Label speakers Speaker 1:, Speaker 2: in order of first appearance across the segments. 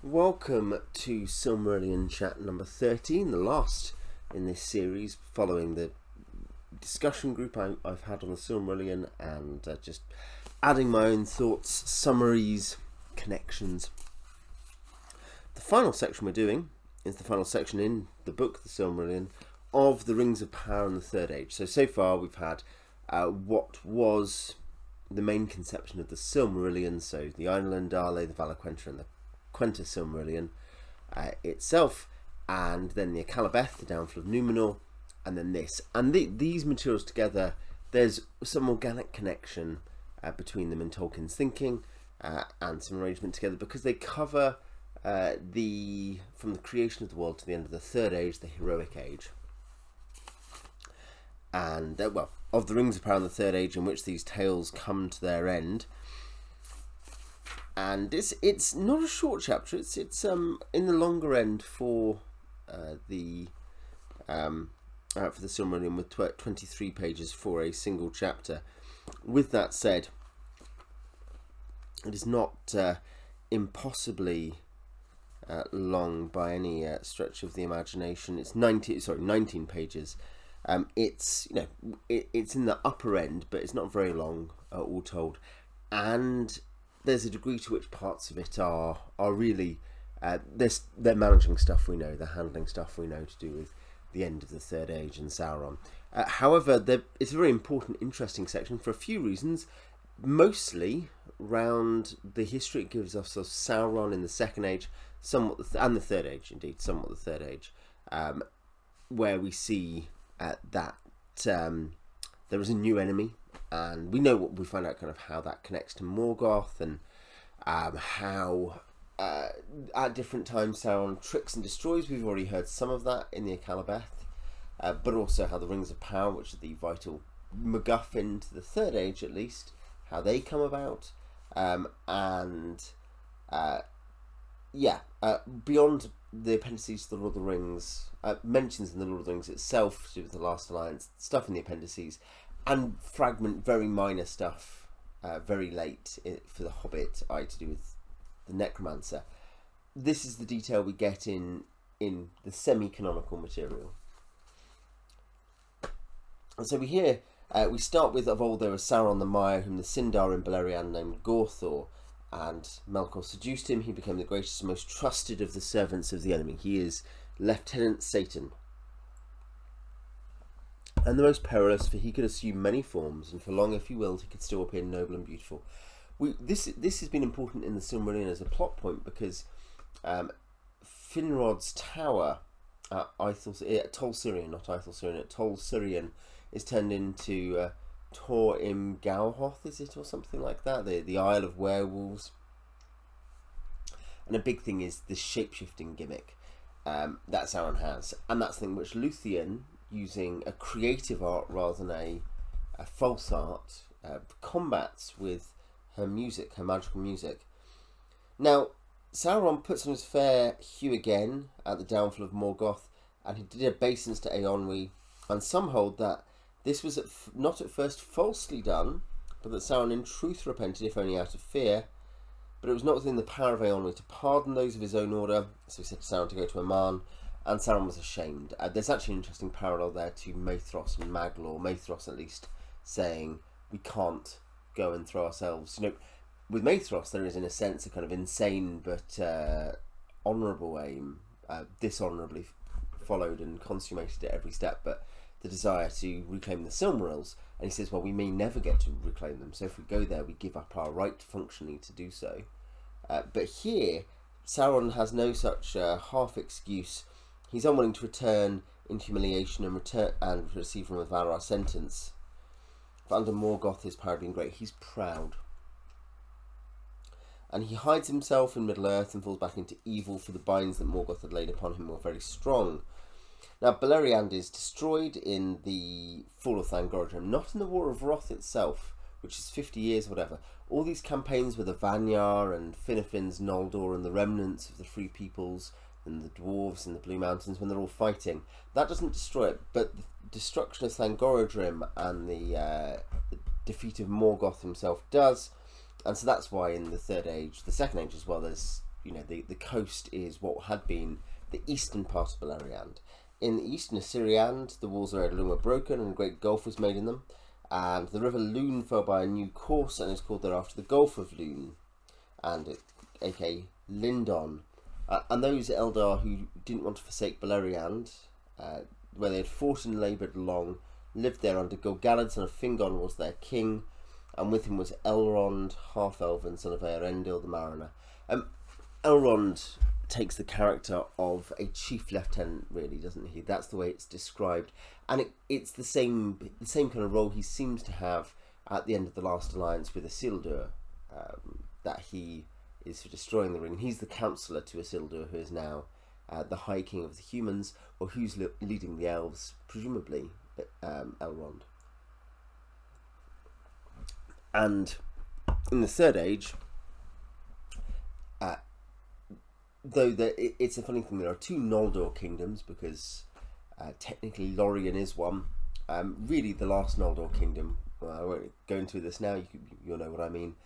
Speaker 1: Welcome to Silmarillion chat number 13, the last in this series, following the discussion group I've had on the Silmarillion and just adding my own thoughts, summaries, connections. The final section we're doing is the final section in the book, the Silmarillion, of the Rings of Power in the Third Age. So far we've had what was the main conception of the Silmarillion, so the Ainulindale, the Valaquenta, and the Quenta Silmarillion itself, and then the Akalabeth, the downfall of Numenor, and then this. And these materials together, there's some organic connection between them in Tolkien's thinking and some arrangement together, because they cover from the creation of the world to the end of the Third Age, the Heroic Age. And, of the Rings of Power in the Third Age, in which these tales come to their end. And it's not a short chapter. It's in the longer end for the Silmarillion, with 23 pages for a single chapter. With that said, it is not impossibly long by any stretch of the imagination. It's 19 pages. It's it's in the upper end, but it's not very long, all told, and there's a degree to which parts of it are really they're managing stuff we know, they're handling stuff we know to do with the end of the Third Age and Sauron. However, it's a very important, interesting section for a few reasons, mostly round the history it gives us of Sauron in the Second Age, and the Third Age, indeed, somewhat the Third Age, where we see that there is a new enemy. And we find out kind of how that connects to Morgoth, and how at different times Sauron tricks and destroys. We've already heard some of that in the Akalabeth, but also how the Rings of Power, which are the vital MacGuffin to the Third Age at least, how they come about, beyond the appendices to the Lord of the Rings, mentions in the Lord of the Rings itself to do with the Last Alliance, stuff in the appendices, and very minor stuff very late for the Hobbit, to do with the Necromancer. This is the detail we get in the semi-canonical material. And so we start with, of old there was Sauron the Mire, whom the Sindar in Beleriand named Gorthor, and Melkor seduced him. He became the greatest and most trusted of the servants of the enemy. He is Lieutenant Satan, and the most perilous, for he could assume many forms, and for long, if he willed, he could still appear noble and beautiful. This has been important in the Silmarillion as a plot point, because Finrod's tower at Tol Sirion, not Ithel Sirion, at Tol Sirion, is turned into Tor Im Gauhoth, is it, or something like that? The Isle of Werewolves. And a big thing is the shape-shifting gimmick that Sauron has, and that's the thing which Luthien, using a creative art rather than a false art, combats with her music, her magical music. Now, Sauron puts on his fair hue again at the downfall of Morgoth, and he did obeisance to Eonwy, and some hold that this was not at first falsely done, but that Sauron in truth repented, if only out of fear. But it was not within the power of Eonwy to pardon those of his own order, so he said to Sauron to go to Aman, and Sauron was ashamed. There's actually an interesting parallel there to Maethros and Maglor. Maethros, at least, saying we can't go and throw ourselves. With Maethros, there is, in a sense, a kind of insane but honourable aim, dishonourably followed and consummated at every step, but the desire to reclaim the Silmarils. And he says, well, we may never get to reclaim them, so if we go there, we give up our right functionally to do so. But here, Sauron has no such half excuse. He's unwilling to return in humiliation and receive from a Valar sentence. For under Morgoth his power had been great. He's proud. And he hides himself in Middle-earth and falls back into evil, for the binds that Morgoth had laid upon him were very strong. Now, Beleriand is destroyed in the fall of Thangorodrim, not in the War of Wrath itself, which is 50 years, whatever. All these campaigns with the Vanyar and Finnefin's Noldor and the remnants of the Free Peoples and the dwarves in the Blue Mountains, when they're all fighting, that doesn't destroy it, but the destruction of Thangorodrim and the defeat of Morgoth himself does. And so that's why in the Third Age, the Second Age as well, there's the coast is what had been the eastern part of Beleriand. In the eastern Assyriand, the walls of Eredlun were broken and a great gulf was made in them, and the river Lune fell by a new course and is called thereafter the Gulf of Lune, and aka Lindon. And those Eldar who didn't want to forsake Beleriand, where they had fought and laboured long, lived there under Gil-galad, son of Fingon, was their king, and with him was Elrond, half-elven, son of Eärendil the Mariner. Elrond takes the character of a chief lieutenant, really, doesn't he? That's the way it's described, and it's the same kind of role he seems to have at the end of the last alliance with Isildur, that he is for destroying the ring. He's the counsellor to Isildur, who is now the High King of the humans, or who's leading the elves, presumably Elrond. And in the Third Age, though it's a funny thing, there are two Noldor kingdoms, because technically Lorien is one. Really, the last Noldor kingdom, I won't go into this now, you'll know what I mean,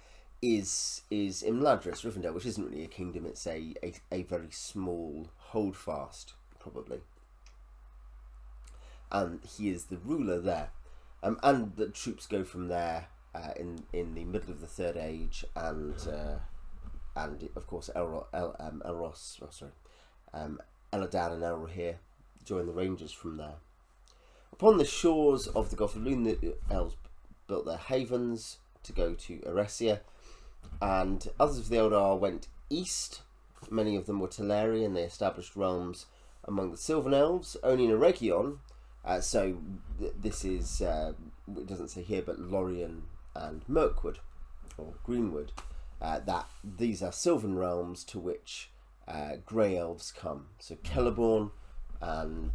Speaker 1: is Imladris, Rivendell, which isn't really a kingdom, it's a very small holdfast, probably. And he is the ruler there. And the troops go from there in the middle of the Third Age, and of course Elladan and Elrohir join the Rangers from there. Upon the shores of the Gulf of Lune, the elves built their havens to go to Eresia, and others of the Eldar went east. Many of them were Teleri, and they established realms among the Sylvan Elves. Only in Eregion, so this is, it doesn't say here, but Lorien and Mirkwood, or Greenwood, that these are Sylvan realms to which Grey Elves come. So Celeborn, and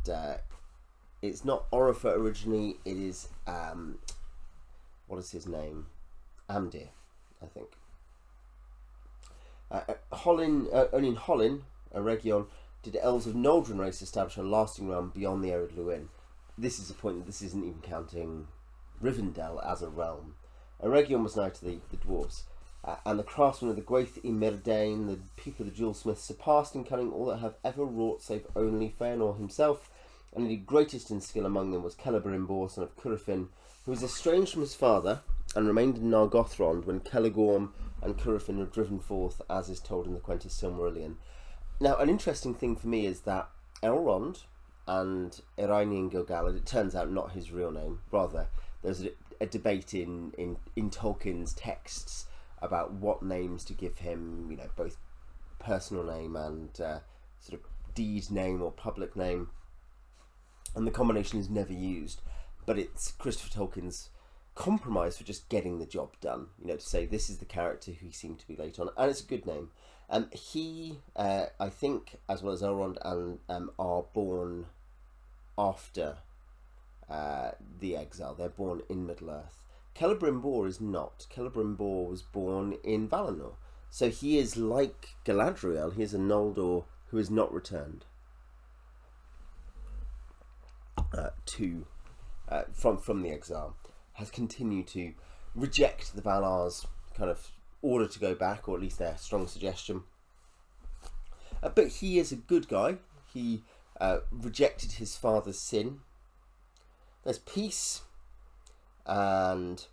Speaker 1: it's not Orifer originally, it is, what is his name? Amdir, I think. Only in Hollin, Eregion, did Elves of Noldrin race establish a lasting realm beyond the Ered Luin. This is a point that this isn't even counting Rivendell as a realm. Eregion was now to the dwarves, and the craftsmen of the Gwaith y Myrdain, the people of the jewelsmiths, surpassed in cunning all that have ever wrought save only Fëanor himself, and indeed greatest in skill among them was Celebrimbor, son of Curufin, who was estranged from his father and remained in Nargothrond when Celegorm and Curufin were driven forth, as is told in the Quentis Silmarillion. Now, an interesting thing for me is that Elrond and Eärendil Gil-galad, it turns out not his real name, rather there's a debate in Tolkien's texts about what names to give him, both personal name and sort of deed name or public name, and the combination is never used, but it's Christopher Tolkien's compromise for just getting the job done, to say this is the character who he seemed to be late on, and it's a good name. He, I think, as well as Elrond, and are born after the exile. They're born in Middle-earth. Celebrimbor is not. Celebrimbor was born in Valinor. So he is like Galadriel, he is a Noldor who has not returned from the exile, has continued to reject the Valar's kind of order to go back, or at least their strong suggestion. But he is a good guy. He rejected his father's sin. There's peace, and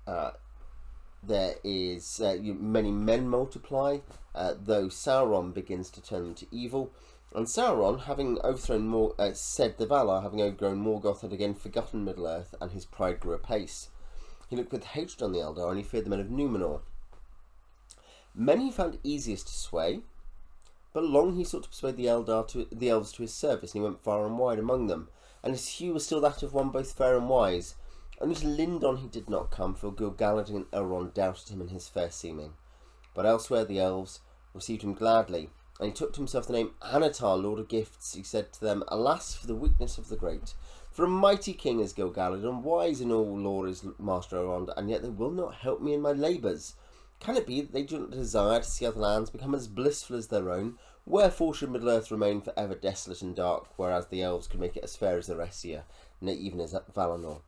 Speaker 1: there is many men multiply, though Sauron begins to turn them to evil. And Sauron, having overthrown said the Valar, having overgrown Morgoth, had again forgotten Middle-earth, and his pride grew apace. He looked with hatred on the Eldar, and he feared the men of Númenor. Many he found easiest to sway, but long he sought to persuade the elves to his service, and he went far and wide among them. And his hue was still that of one both fair and wise. Only to Lindon he did not come, for Gil-galad and Elrond doubted him in his fair seeming. But elsewhere the elves received him gladly, and he took to himself the name Anatar, Lord of Gifts. He said to them, "Alas for the weakness of the great! For a mighty king is Gil-galad, and wise in all lore is Master Elrond, and yet they will not help me in my labours. Can it be that they do not desire to see other lands become as blissful as their own? Wherefore should Middle-earth remain for ever desolate and dark, whereas the elves could make it as fair as Eresia, nay, even as Valinor?"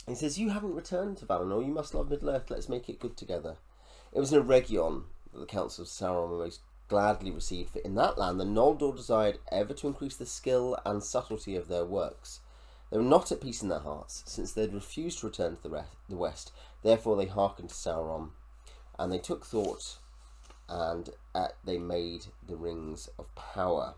Speaker 1: He says, "You haven't returned to Valinor, you must love Middle-earth, let's make it good together." It was in Eregion that the counsels of Sauron were most gladly received, for in that land the Noldor desired ever to increase the skill and subtlety of their works. They were not at peace in their hearts, since they had refused to return to the west. Therefore they hearkened to Sauron, and they took thought, and they made the Rings of Power.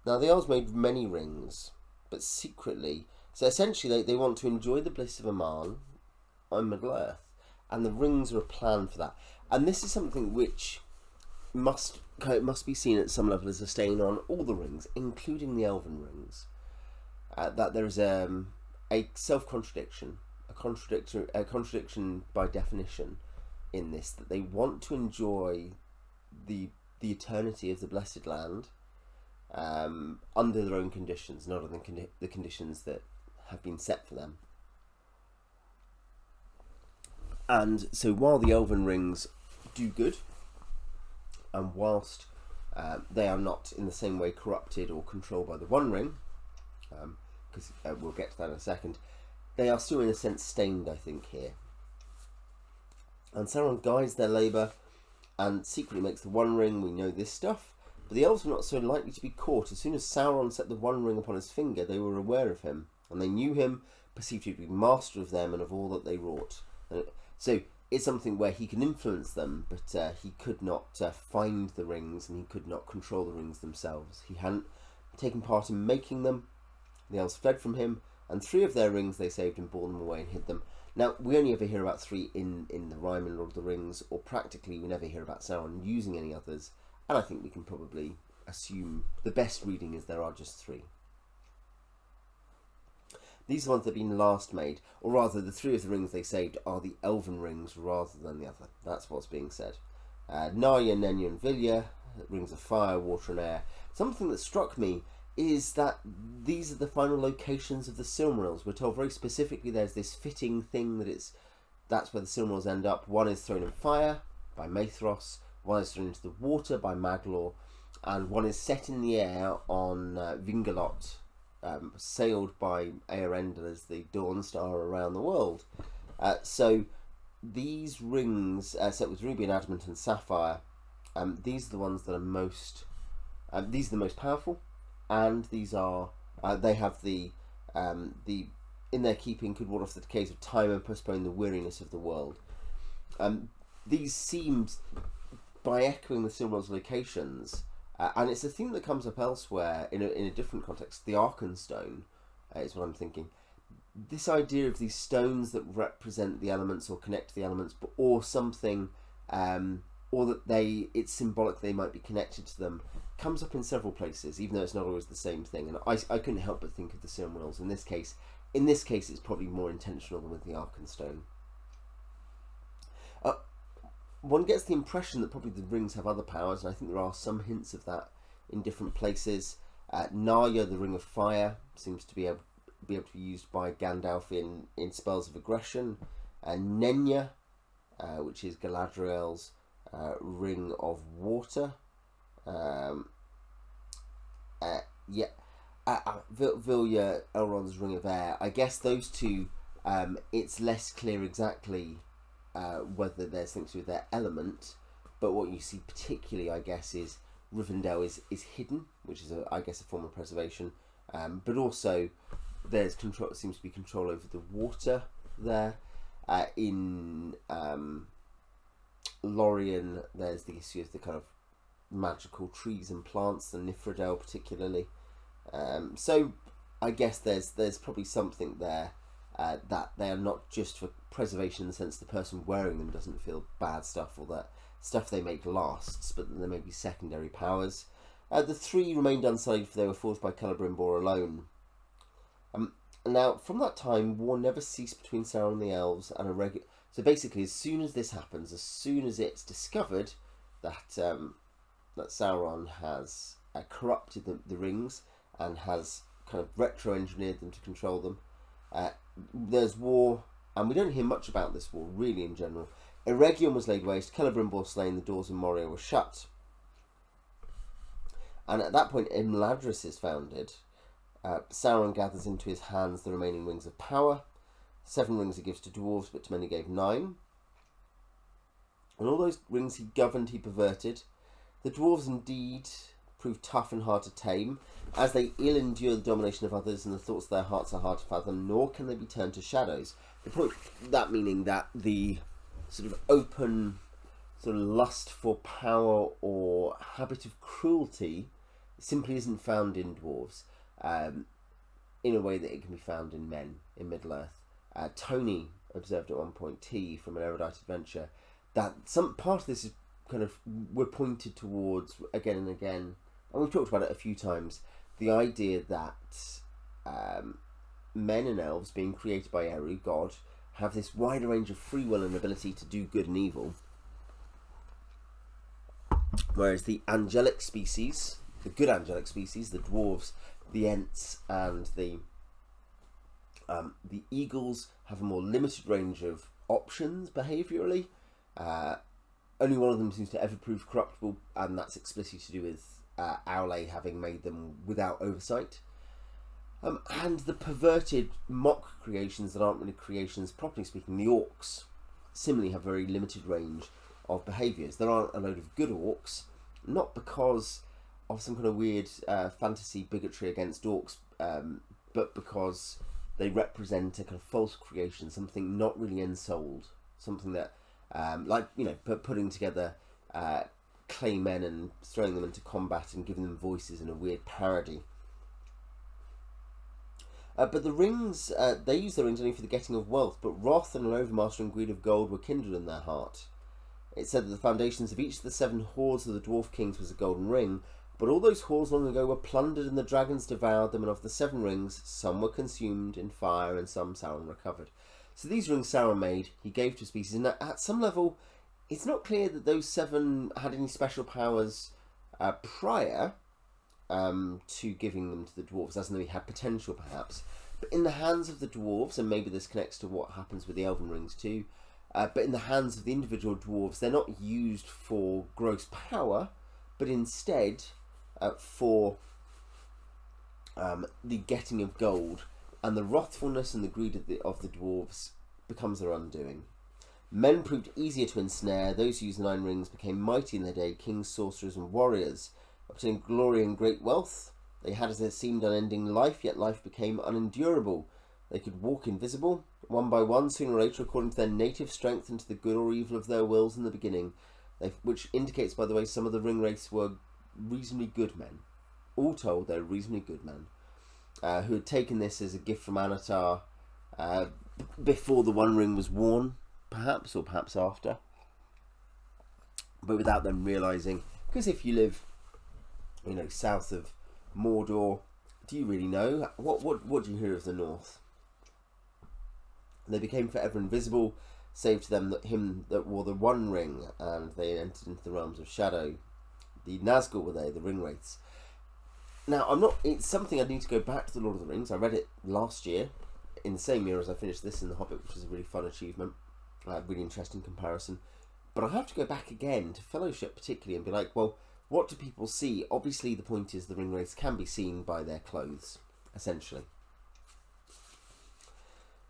Speaker 1: Now the elves made many rings, but secretly. So essentially they want to enjoy the bliss of Aman on Middle-earth, and the rings are a plan for that. And this is something which must be seen at some level as a stain on all the rings, including the Elven Rings. That there is a self-contradiction, a contradiction by definition in this, that they want to enjoy the eternity of the Blessed Land under their own conditions, not under the conditions that have been set for them. And so while the Elven Rings do good, and whilst they are not in the same way corrupted or controlled by the One Ring, because we'll get to that in a second, they are still in a sense stained, I think, here. And Sauron guides their labour and secretly makes the One Ring. We know this stuff, but the elves were not so likely to be caught. As soon as Sauron set the One Ring upon his finger, they were aware of him, and they knew him, perceived him to be master of them and of all that they wrought. So it's something where he can influence them, but he could not find the rings, and he could not control the rings themselves. He hadn't taken part in making them. The elves fled from him, and 3 of their rings they saved and bore them away and hid them. Now, we only ever hear about 3 in the rhyme in Lord of the Rings, or practically we never hear about Sauron using any others, and I think we can probably assume the best reading is there are just 3. These are the ones that have been last made, or rather the 3 of the rings they saved are the Elven Rings rather than the other. That's what's being said. Narya, Nenya and Vilya, rings of fire, water and air. Something that struck me is that these are the final locations of the Silmarils. We're told very specifically there's this fitting thing that's where the Silmarils end up. One is thrown in fire by Maethros, one is thrown into the water by Maglor, and one is set in the air on Vingalot, sailed by Eärendil as the Dawn Star around the world. So these rings, set with ruby and adamant and sapphire, these are the ones that are most. These are the most powerful, and these are. They have the in their keeping could ward off the decays of time and postpone the weariness of the world. These seem, by echoing the Silmarils locations. And it's a theme that comes up elsewhere in a different context. The Arkenstone is what I'm thinking. This idea of these stones that represent the elements or connect to the elements, or something, or that it's symbolic they might be connected to them, comes up in several places, even though it's not always the same thing. And I couldn't help but think of the Silmarils in this case. In this case, it's probably more intentional than with the Arkenstone. One gets the impression that probably the rings have other powers, and I think there are some hints of that in different places. Narya, the Ring of Fire, seems to be able to be used by Gandalf in spells of aggression. Nenya, which is Galadriel's Ring of Water. Vilya, Elrond's Ring of Air. I guess those two, it's less clear exactly whether there's things to do with their element, but what you see particularly, I guess, is Rivendell is hidden, which is I guess a form of preservation, but also there's control. Seems to be control over the water there. In Lorien, there's the issue of the kind of magical trees and plants, the Nifredel particularly. So I guess there's probably something there. That they are not just for preservation in the sense the person wearing them doesn't feel bad stuff, or that stuff they make lasts, but there may be secondary powers. The 3 remained unsullied, for they were forged by Celebrimbor alone. Now, from that time, war never ceased between Sauron and the elves, and so basically, as soon as this happens, as soon as it's discovered that that Sauron has corrupted the rings and has kind of retro-engineered them to control them, there's war, and we don't hear much about this war really in general. Eregion was laid waste, Celebrimbor slain, the doors of Moria were shut, and at that point Imladris is founded. Sauron gathers into his hands the remaining rings of power. 7 rings he gives to dwarves, but to men he gave 9. And all those rings he governed, he perverted. The dwarves indeed prove tough and hard to tame, as they ill endure the domination of others, and the thoughts of their hearts are hard to fathom, nor can they be turned to shadows. The point, that meaning that the sort of open sort of lust for power or habit of cruelty simply isn't found in dwarves, in a way that it can be found in men in Middle-earth. Tony observed at one point, T from an erudite adventure, that some part of this is kind of, we're pointed towards again and again, and we've talked about it a few times, the idea that men and elves, being created by Eru, God, have this wider range of free will and ability to do good and evil, whereas the angelic species, the good angelic species, the dwarves, the ents, and the eagles, have a more limited range of options behaviourally. Only one of them seems to ever prove corruptible, and that's explicitly to do with Aule having made them without oversight. And the perverted mock creations that aren't really creations, properly speaking, the orcs, similarly have very limited range of behaviours. There aren't a load of good orcs, not because of some kind of weird fantasy bigotry against orcs, but because they represent a kind of false creation, something not really ensouled, something that, like, you know, putting together clay men and throwing them into combat and giving them voices in a weird parody. But the rings, they use the rings only for the getting of wealth, but wrath and an overmastering greed of gold were kindled in their heart. It said that the foundations of each of the 7 hoards of the dwarf kings was a golden ring, but all those hoards long ago were plundered and the dragons devoured them, and of the 7 rings, some were consumed in fire and some Sauron recovered. So these rings Sauron made, he gave to species, and at some level, it's not clear that those 7 had any special powers prior to giving them to the dwarves, as in they had potential perhaps. But in the hands of the dwarves, and maybe this connects to what happens with the Elven Rings too, but in the hands of the individual dwarves, they're not used for gross power, but instead for the getting of gold, and the wrathfulness and the greed of the dwarves becomes their undoing. Men proved easier to ensnare. Those who used the 9 rings became mighty in their day, kings, sorcerers, and warriors, obtaining glory and great wealth. They had as it seemed unending life, yet life became unendurable. They could walk invisible, one by one, sooner or later, according to their native strength and to the good or evil of their wills in the beginning, which indicates, by the way, some of the ring race were reasonably good men. All told, they're reasonably good men, who had taken this as a gift from Anatar before the One Ring was worn, perhaps, or perhaps after, but without them realising, because if you live, you know, south of Mordor, do you really know? What do you hear of the North? They became forever invisible, save to them him that wore the One Ring, and they entered into the realms of shadow. The Nazgul were they, the ring wraiths. Now, it's something I need to go back to the Lord of the Rings. I read it last year, in the same year as I finished this in The Hobbit, which was a really fun achievement, really interesting comparison. But I have to go back again to Fellowship particularly and be like, well, what do people see? Obviously, the point is the ring wraiths can be seen by their clothes, essentially.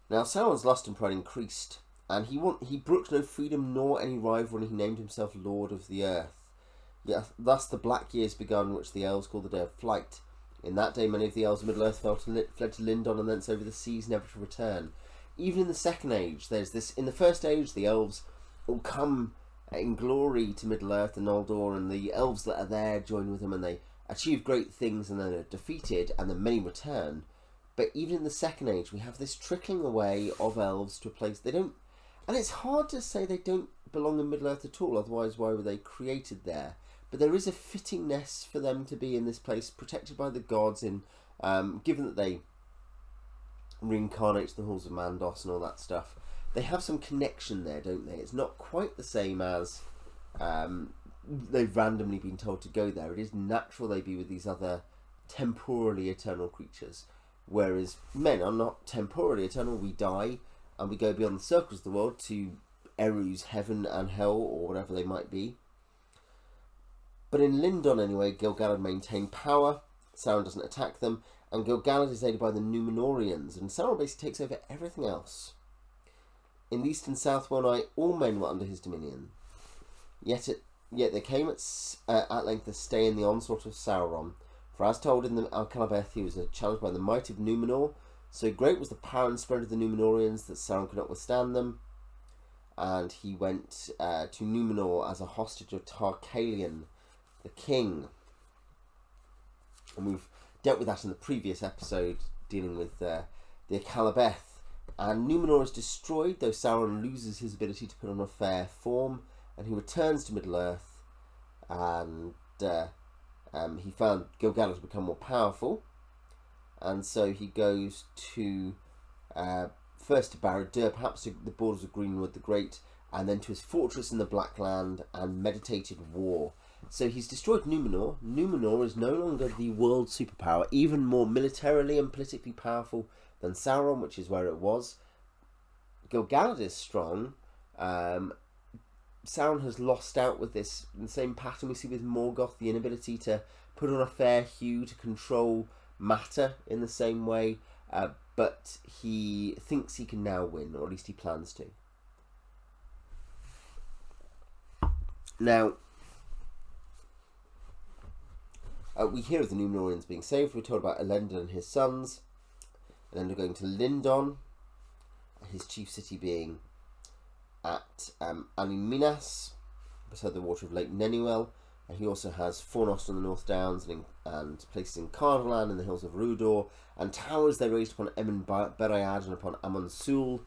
Speaker 1: Now, Sauron's lust and pride increased, and he brooked no freedom nor any rival when he named himself Lord of the Earth. Yet, thus the black years begun, which the elves call the Day of Flight. In that day, many of the elves of Middle-earth fled to Lindon and thence over the seas, never to return. Even in the Second Age, there's this. In the First Age, the elves all come in glory to Middle-earth and Noldor, and the elves that are there join with them, and they achieve great things, and then are defeated, and then many return. But even in the Second Age, we have this trickling away of elves to a place they don't. And it's hard to say they don't belong in Middle-earth at all, otherwise why were they created there? But there is a fittingness for them to be in this place, protected by the gods, in given that they reincarnate to the halls of Mandos and all that stuff. They have some connection there, don't they? It's not quite the same as they've randomly been told to go there. It is natural they be with these other temporally eternal creatures. Whereas men are not temporally eternal. We die and we go beyond the circles of the world to Eru's heaven and hell, or whatever they might be. But in Lindon, anyway, Gil-galad maintain power. Sauron doesn't attack them, and Gil-galad is aided by the Númenóreans, and Sauron basically takes over everything else. In the east and south one eye, all men were under his dominion. Yet there came at length a stay in the onslaught of Sauron. For as told in the Alcalabeth, he was challenged by the might of Númenor. So great was the power and spread of the Númenorians that Sauron could not withstand them. And he went to Númenor as a hostage of Tarkalion, the king. And we've dealt with that in the previous episode, dealing with the Alcalabeth. And Númenor is destroyed, though Sauron loses his ability to put on a fair form, and he returns to Middle-earth, and he found Gil-galad to become more powerful, and so he goes to first to Barad-dûr, perhaps to the borders of Greenwood the Great, and then to his fortress in the Blackland, and meditated war. So he's destroyed Númenor. Númenor is no longer the world superpower, even more militarily and politically powerful than Sauron, which is where it was. Gil-galad is strong. Sauron has lost out with this, the same pattern we see with Morgoth, the inability to put on a fair hue, to control matter in the same way, but he thinks he can now win, or at least he plans to. Now, we hear of the Númenorians being saved. We're told about Elendil and his sons. Elendil going to Lindon, his chief city being at Animinas, beside the water of Lake Nenuel. And he also has Fornost on the North Downs and places in Cardolan in the hills of Rudor, and towers they raised upon Emin Beread and upon Amon Sul,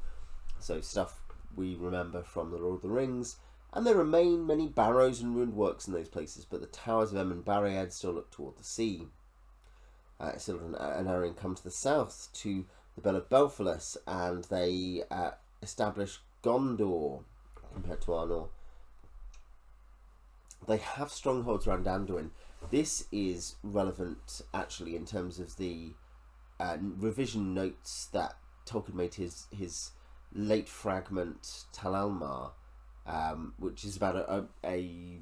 Speaker 1: so stuff we remember from the Lord of the Rings. And there remain many barrows and ruined works in those places, but the towers of Emin Beread still look toward the sea. Isildur and Arwen come to the south to the Bell of Belfalas, and they establish Gondor compared to Arnor. They have strongholds around Anduin. This is relevant actually in terms of the revision notes that Tolkien made his late fragment Tal Almar, which is about a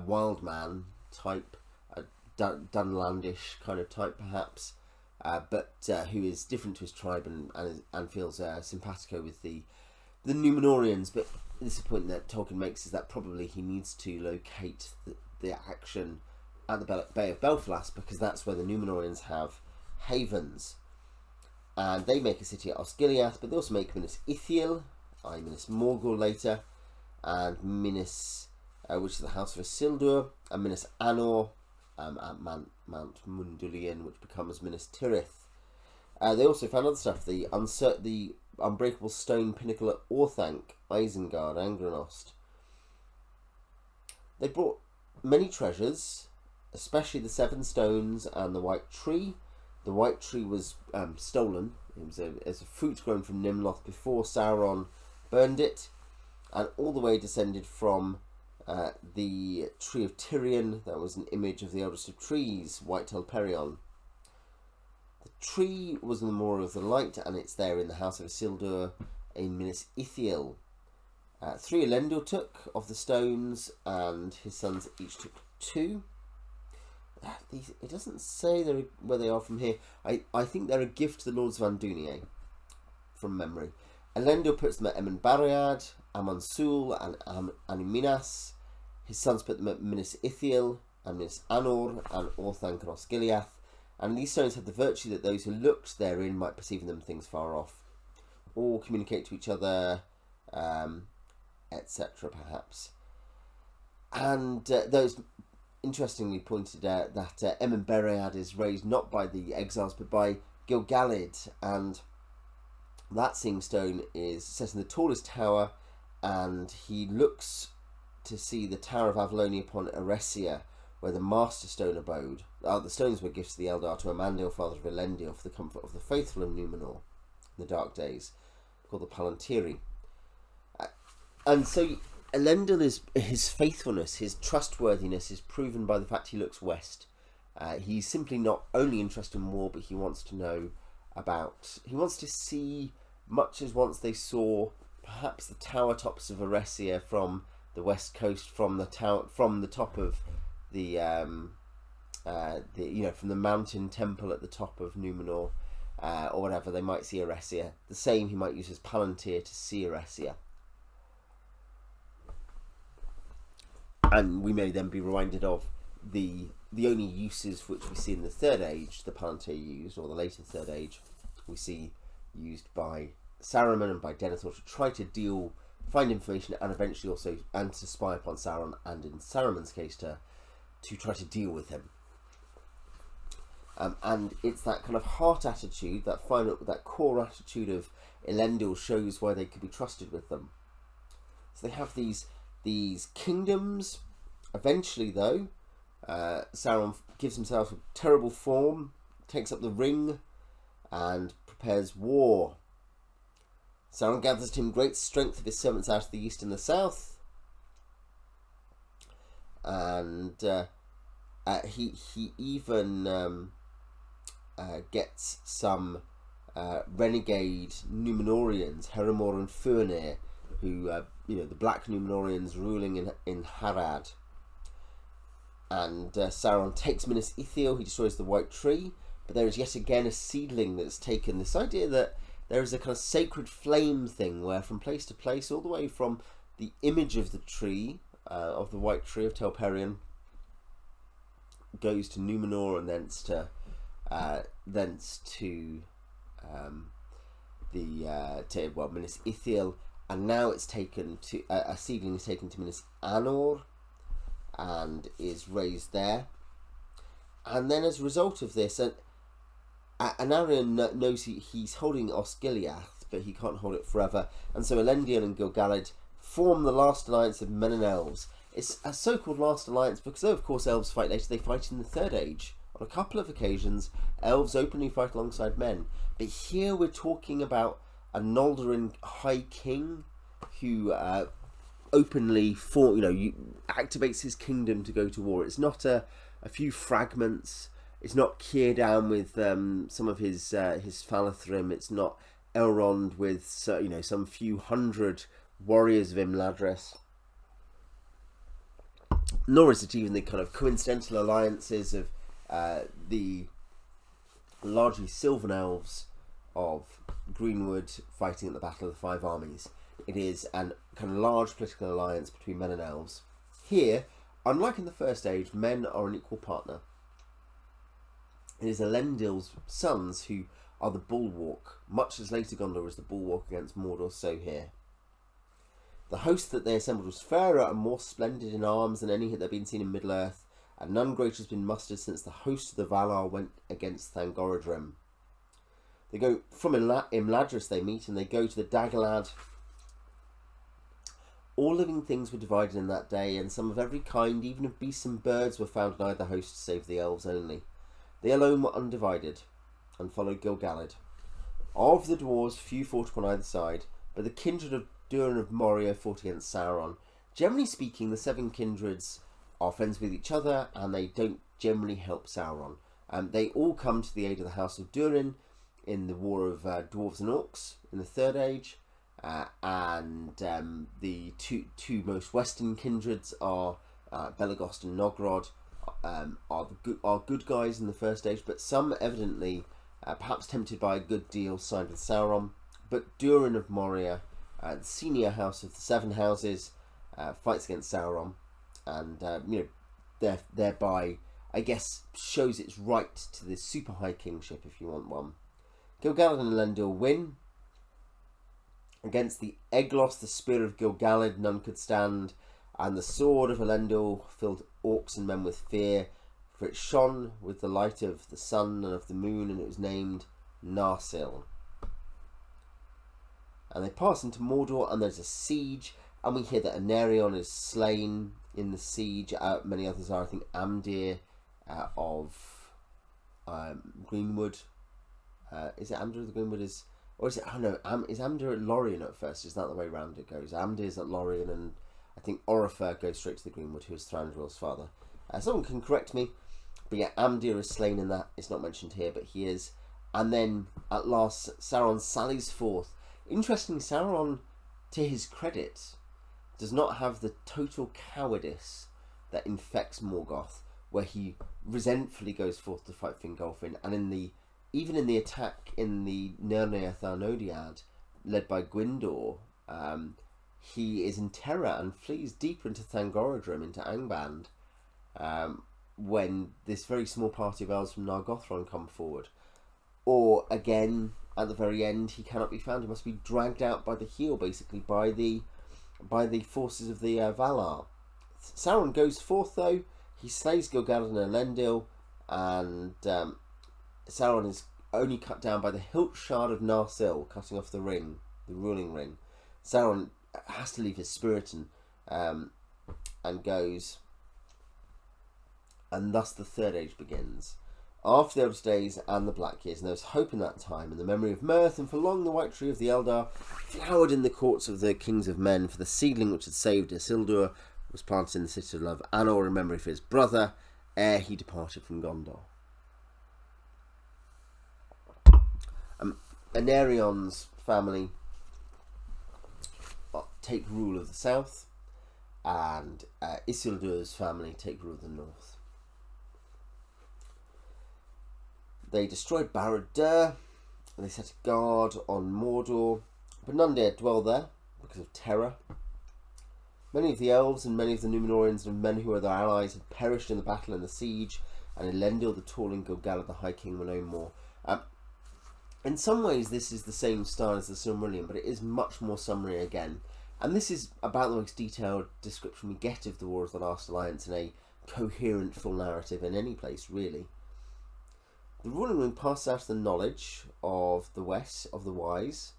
Speaker 1: wild man type, a Dunlandish kind of type perhaps, but who is different to his tribe and feels simpatico with the Númenorians. But this is the point that Tolkien makes, is that probably he needs to locate the action at the Bay of Belfalas, because that's where the Númenorians have havens. And they make a city at Osgiliath, but they also make Minas Ithil, Minas Morgul later, and Minas, which is the house of Isildur, and Minas Anor at Mount Mundulion, which becomes Minas Tirith. They also found other stuff, the unbreakable stone pinnacle at Orthanc, Isengard, Angranost. They brought many treasures, especially the 7 stones and the white tree. The white tree was stolen. It was a fruit grown from Nimloth before Sauron burned it, and all the way descended from the tree of Tyrion. That was an image of the eldest of trees, White-tailed Perion. The tree was the memorial of the light, and it's there in the house of Isildur in Minas Ithil. 3 Elendil took of the stones, and his sons each took 2. It doesn't say where they are from here. I think they're a gift to the Lords of Andúnie, from memory. Elendil puts them at Emin Beread, Amon Sul, and Animinas. His sons put them at Minas Ithil, and Minas Anor, and Orthanc and Osgiliath. And these stones had the virtue that those who looked therein might perceive in them things far off, or communicate to each other, etc. perhaps. And those interestingly pointed out that Emin Beread is raised not by the exiles but by Gil-galad, and that seeing stone is set in the tallest tower, and he looks to see the Tower of Avalonia upon Eresia, where the Master Stone abode. The stones were gifts to the Eldar to Amandil, father of Elendil, for the comfort of the faithful in Númenor in the dark days, called the Palantiri. And so Elendil, his faithfulness, his trustworthiness is proven by the fact he looks west. He's simply not only interested in war, but he wants to know he wants to see, much as once they saw perhaps the tower tops of Eresia from the west coast, from the top of from the mountain temple at the top of Númenor, or whatever, they might see Eresia. The same he might use his Palantir to see Eresia. And we may then be reminded of the only uses which we see in the Third Age, the Palantir used, or the later Third Age, we see used by Saruman and by Denethor to try to find information, and eventually also and to spy upon Sauron, and in Saruman's case to try to deal with him. And it's that kind of heart attitude, that core attitude of Elendil shows why they could be trusted with them. So they have these kingdoms. Eventually, though, Sauron gives himself a terrible form, takes up the ring, and prepares war. Sauron gathers to him great strength of his servants out of the east and the south, and he even gets some renegade Númenóreans, Herimor and Fëanor, who the Black Númenóreans ruling in Harad. And Sauron takes Minas Ithil. He destroys the White Tree, but there is yet again a seedling that's taken. This idea that there is a kind of sacred flame thing, where from place to place, all the way from the image of the tree, of the White Tree of Telperion, goes to Númenor, and thence to Minas Ithil, and now it's taken to a seedling is taken to Minas Anor, and is raised there. And then as a result of this, Anarion knows he's holding Osgiliath, but he can't hold it forever, and so Elendil and Gil-galad form the last alliance of men and elves. It's a so-called last alliance because, though of course elves fight later, they fight in the Third Age. On a couple of occasions, elves openly fight alongside men, but here we're talking about a Noldorin High King who openly activates his kingdom to go to war. It's not a few fragments. It's not Círdan with some of his Falathrim. It's not Elrond with some few hundred warriors of Imladris. Nor is it even the kind of coincidental alliances of the largely Sylvan elves of Greenwood fighting at the Battle of the Five Armies. It is a kind of large political alliance between men and elves. Here, unlike in the First Age, men are an equal partner. It is Elendil's sons who are the bulwark, much as later Gondor was the bulwark against Mordor, so here. The host that they assembled was fairer and more splendid in arms than any that had been seen in Middle-earth, and none greater has been mustered since the host of the Valar went against Thangorodrim. They go from Imladris, they meet, and they go to the Dagorlad. All living things were divided in that day, and some of every kind, even of beasts and birds, were found in either host save the elves only. They alone were undivided, and followed Gil-galad. Of the dwarves, few fought upon either side, but the kindred of Durin of Moria fought against Sauron. Generally speaking, the Seven Kindreds are friends with each other, and they don't generally help Sauron. They all come to the aid of the House of Durin in the War of Dwarves and Orcs in the Third Age, and the two most western kindreds are Belagost and Nogrod, are good guys in the First Age, but some evidently, perhaps tempted by a good deal, side with Sauron. But Durin of Moria, the senior house of the Seven Houses, fights against Sauron, and thereby, I guess, shows its right to the super high kingship, if you want one. Gil-galad and Elendil win. Against the Eglos, the spear of Gil-galad, none could stand, and the sword of Elendil filled orcs and men with fear, for it shone with the light of the sun and of the moon, and it was named Narsil. And they pass into Mordor, and there's a siege, and we hear that Anarion is slain in the siege. Many others are, I think, Amdir of Greenwood. Is it Amdir of the Greenwood? Is it? Oh no, is Amdir at Lorien at first? Is that the way round it goes? Amdir is at Lorien, and I think Orifer goes straight to the Greenwood, who is Thranduil's father. Someone can correct me, but yeah, Amdir is slain in that. It's not mentioned here, but he is. And then at last, Sauron sallies forth. Interesting, Sauron, to his credit, does not have the total cowardice that infects Morgoth, where he resentfully goes forth to fight Fingolfin, and even in the attack in the Nirnaeth Arnodiad, led by Gwyndor, he is in terror and flees deeper into Thangorodrim, into Angband, when this very small party of elves from Nargothrond come forward. Or again, at the very end, he cannot be found. He must be dragged out by the heel, basically, by the forces of the Valar. Sauron goes forth, though. He slays Gil-galad and Elendil, and Sauron is only cut down by the hilt shard of Narsil, cutting off the ring, the ruling ring. Sauron has to leave his spirit and goes, and thus the Third Age begins. After the Eldest Days and the Black Years, and there was hope in that time, and the memory of mirth, and for long the white tree of the Eldar flowered in the courts of the kings of men, for the seedling which had saved Isildur was planted in the citadel of Anor in memory for his brother, ere he departed from Gondor. Anarion's family take rule of the south, and Isildur's family take rule of the north. They destroyed Barad-dûr, and they set a guard on Mordor, but none dared dwell there because of terror. Many of the elves and many of the Númenóreans and men who were their allies had perished in the battle and the siege, and Elendil the Tall and Gil-galad the High King were no more. In some ways this is the same style as the Silmarillion, but it is much more summary again. And this is about the most detailed description we get of the War of the Last Alliance in a coherent full narrative in any place, really. The ruling ring passes out of the knowledge of the West, of the wise,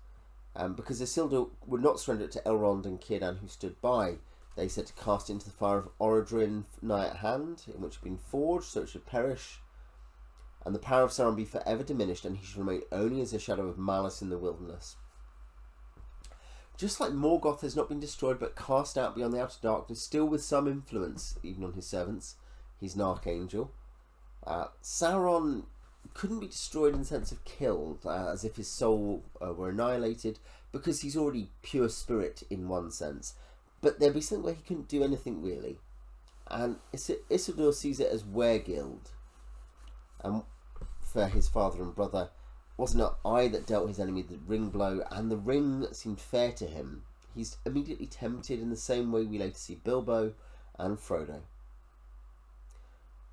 Speaker 1: because Isildur would not surrender it to Elrond and Círdan, who stood by. They said to cast it into the fire of Orodruin nigh at hand, in which it had been forged, so it should perish, and the power of Sauron be forever diminished, and he should remain only as a shadow of malice in the wilderness. Just like Morgoth has not been destroyed, but cast out beyond the outer darkness, still with some influence, even on his servants. He's an archangel. Sauron couldn't be destroyed in the sense of killed, as if his soul were annihilated, because he's already pure spirit in one sense. But there'd be something where he couldn't do anything really. And Isildur sees it as weregild. And for his father and brother, wasn't it I that dealt his enemy the ring blow, and the ring seemed fair to him. He's immediately tempted in the same way we later see Bilbo and Frodo.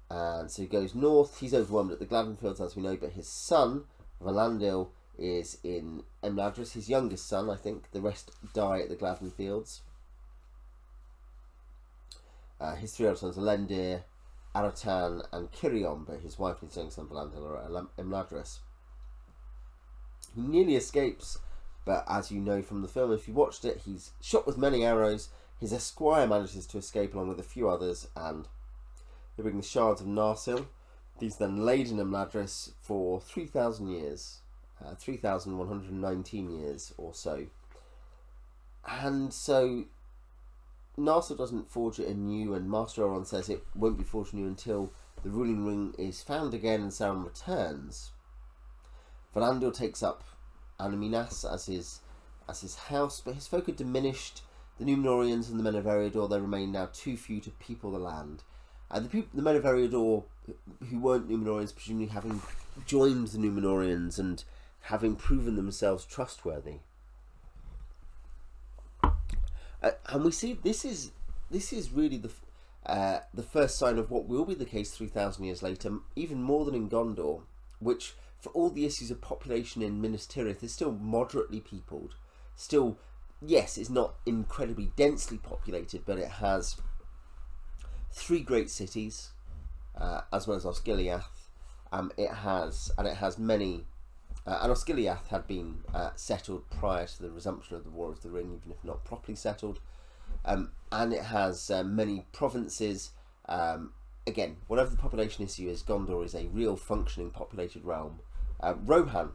Speaker 1: And so he goes north. He's overwhelmed at the Gladden Fields, as we know, but his son, Valandil, is in Imladris, his youngest son, I think. The rest die at the Gladden Fields. His three other sons, Elendil, Aratan and Cirion, but his wife and his young son Valandil are at Imladris. He nearly escapes, but as you know from the film, if you watched it, he's shot with many arrows. His esquire manages to escape along with a few others, and they bring the shards of Narsil. These then laid in Imladris for 3,000 years, 3,119 years or so. And so Narsil doesn't forge it anew, and Master Elrond says it won't be forged anew until the ruling ring is found again and Sauron returns. Valandil takes up Anaminas as his house, but his folk are diminished. The Númenóreans and the men of Eriador, there remain now too few to people the land. The men of Eriador, who weren't Númenóreans, presumably having joined the Númenóreans and having proven themselves trustworthy. And we see this is really the first sign of what will be the case 3,000 years later, even more than in Gondor, which, for all the issues of population in Minas Tirith, is still moderately peopled. Still, yes, it's not incredibly densely populated, but it has 3 great cities, as well as Osgiliath. It has many. And Osgiliath had been settled prior to the resumption of the War of the Ring, even if not properly settled. And it has many provinces. Again, whatever the population issue is, Gondor is a real functioning populated realm. Rohan,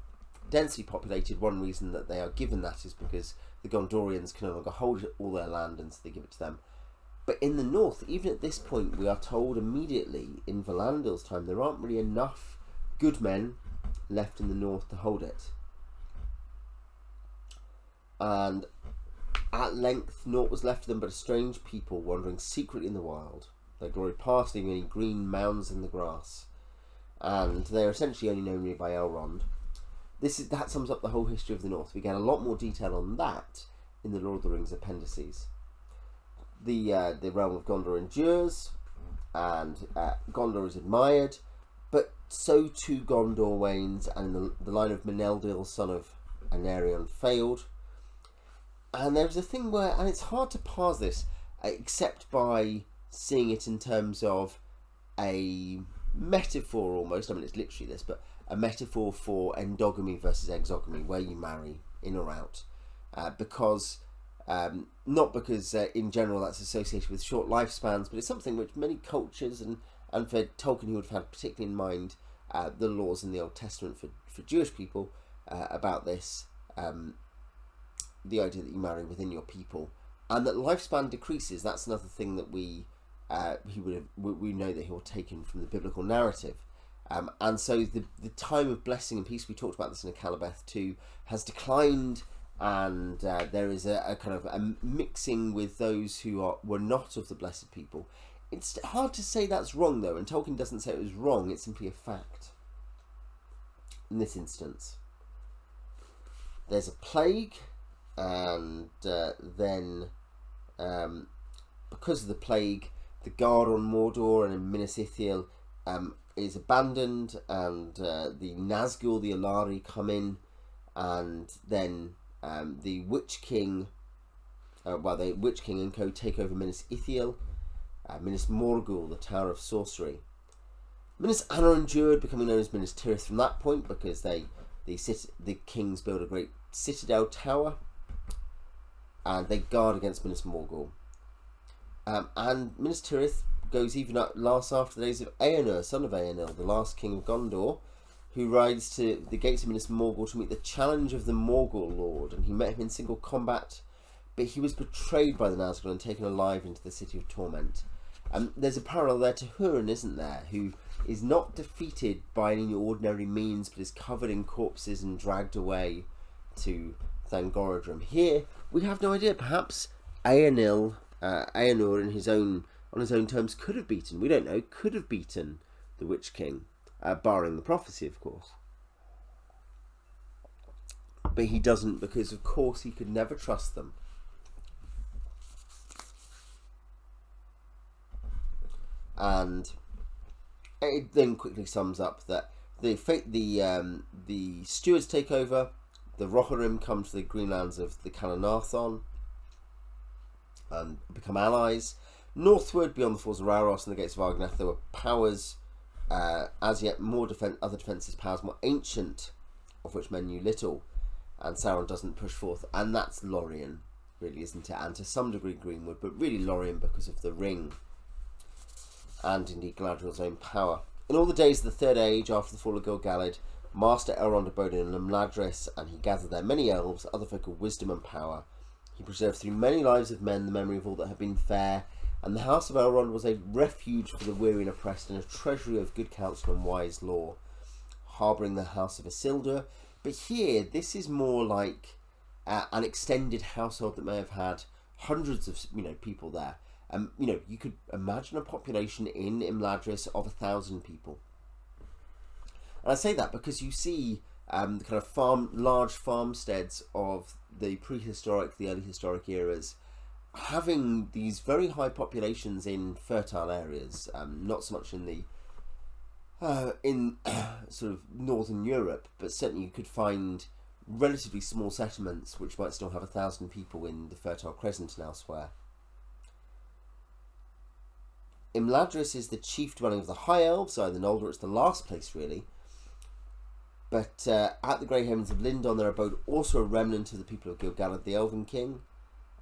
Speaker 1: densely populated. One reason that they are given that is because the Gondorians can no longer hold all their land, and so they give it to them. But in the north, even at this point, we are told immediately in Valandil's time there aren't really enough good men left in the north to hold it. And at length naught was left of them but a strange people wandering secretly in the wild, their glory past leaving any green mounds in the grass. And they are essentially only known by Elrond. That sums up the whole history of the north. We get a lot more detail on that in the Lord of the Rings appendices. The realm of Gondor endures, and Gondor is admired, but so too Gondor wanes, and the line of Meneldil, son of Anarion, failed. And there's a thing where, and it's hard to parse this, except by seeing it in terms of a metaphor almost. I mean, it's literally this, but a metaphor for endogamy versus exogamy, where you marry in or out. Not because in general that's associated with short lifespans, but it's something which many cultures, and for Tolkien he would have had particularly in mind the laws in the Old Testament for Jewish people about this, the idea that you marry within your people, and that lifespan decreases. That's another thing that we know that he will taken from the biblical narrative. And so the time of blessing and peace, we talked about this in Akalabeth 2, has declined, and there is a kind of a mixing with those who were not of the blessed people. It's hard to say that's wrong, though, and Tolkien doesn't say it was wrong, it's simply a fact. In this instance, there's a plague, and then because of the plague, the guard on Mordor and in Minas Ithil is abandoned, and the Nazgul, the Alari, come in, and then the Witch King, the Witch King and co take over Minas Ithil, Minas Morgul, the Tower of Sorcery. Minas Anor endured, becoming known as Minas Tirith from that point, because the kings build a great citadel tower, and they guard against Minas Morgul. And Minas Tirith goes even up last after the days of Eonor, son of Eonil, the last king of Gondor, who rides to the gates of Minas Morgul to meet the challenge of the Morgul Lord, and he met him in single combat, but he was betrayed by the Nazgul and taken alive into the City of Torment. There's a parallel there to Hurin, isn't there, who is not defeated by any ordinary means, but is covered in corpses and dragged away to Thangorodrim. Here, we have no idea. Perhaps Eonor, on his own terms, could have beaten, we don't know, could have beaten the Witch King, barring the prophecy, of course. But he doesn't, because of course he could never trust them. And it then quickly sums up that the stewards take over, the Rohirrim come to the Greenlands of the Calanarthon and become allies. Northward, beyond the Falls of Rauros and the Gates of Argonath, there were powers, as yet more other defences powers, more ancient, of which men knew little, and Sauron doesn't push forth, and that's Lorien, really, isn't it? And to some degree Greenwood, but really Lorien because of the ring, and indeed Galadriel's own power. In all the days of the Third Age, after the fall of Gil-galad, Master Elrond abode in Imladris, and he gathered there many elves, other folk of wisdom and power. He preserved through many lives of men the memory of all that had been fair, and the house of Elrond was a refuge for the weary and oppressed, and a treasury of good counsel and wise law, harbouring the house of Isildur. But here, this is more like an extended household that may have had hundreds of people there. You could imagine a population in Imladris of 1,000 people. And I say that because you see the kind of large farmsteads of the prehistoric, the early historic eras, having these very high populations in fertile areas, not so much in the sort of northern Europe, but certainly you could find relatively small settlements which might still have 1,000 people in the Fertile Crescent and elsewhere. Imladris is the chief dwelling of the High Elves, so in the Noldor it's the last place really. But at the Grey Havens of Lindon there abode also a remnant of the people of Gil-galad, the Elven King,